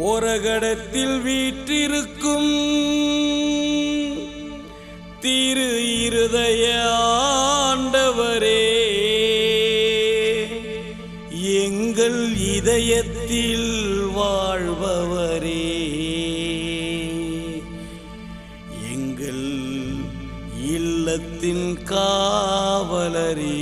ஓரகடத்தில் வீற்றிருக்கும் திரு இருதய ஆண்டவரே, எங்கள் இதயத்தில் வாழ்பவரே, எங்கள் இல்லத்தின் காவலரே.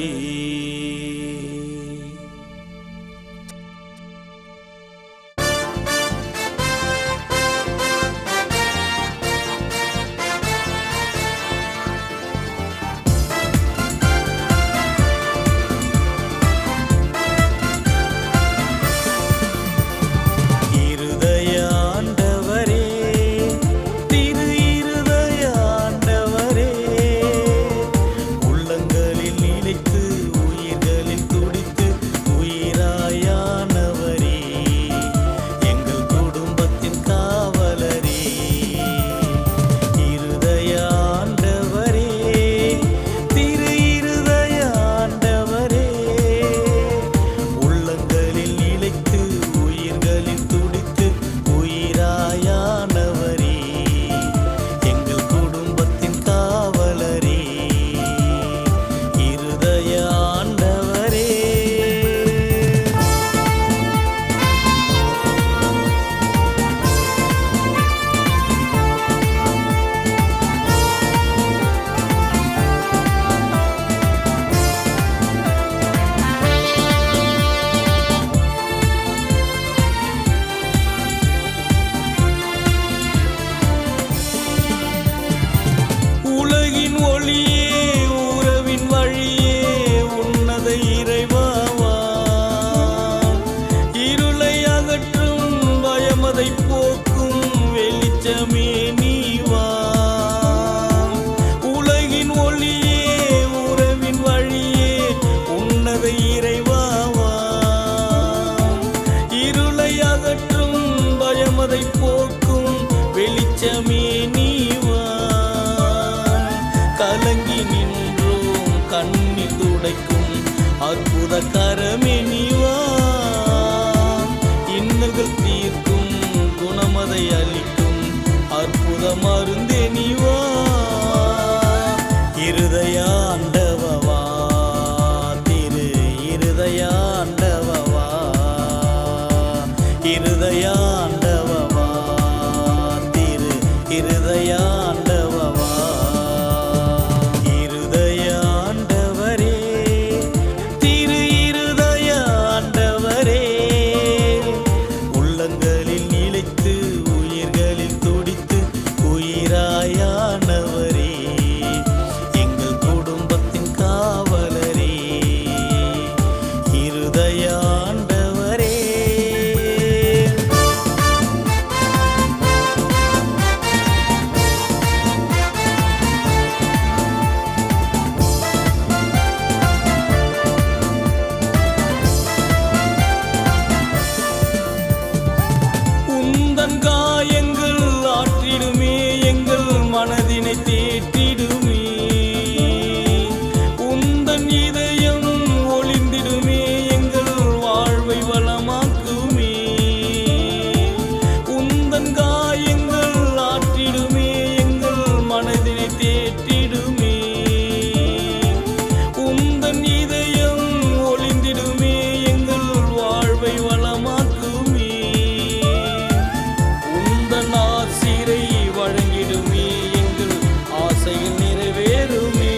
கலங்கி நின்றோம் கண்ணீர் துடைக்கும் அற்புத கரமே நீவா, இன்னல்கள் தீர்க்கும் குணமதை அளிக்கும் அற்புத மருந்தே நீவா. இருதயாண்டவா, திரு இருதயாண்டவா, இருதயாண்டவா, திரு இருதயாண்டவா. தேற்றிடுமே உந்தன் இதயம் ஒளிந்திடுமே, எங்கள் வாழ்வை வளமாக்குமே. உந்தன் காயங்கள் ஆற்றிடுமே, எங்கள் மனதினை தேற்றிடுமே. உந்தன் இதயம் ஒளிந்திடுமே, எங்கள் வாழ்வை வளமாக்குமே. உந்தன் ஆசிரை வழங்கிடுமே, நிறைவேறுமே.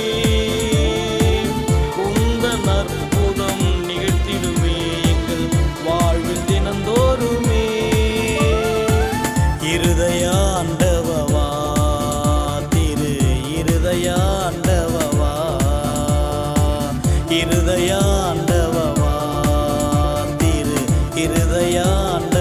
உந்தன் அற்புதம் நிகழ்த்திடுமே, எங்கள் வாழ்வில் தினந்தோறுமே. இருதயாண்டவா, திரு இருதயாண்டவா, இருதயாண்டவா, திரு இருதயாண்ட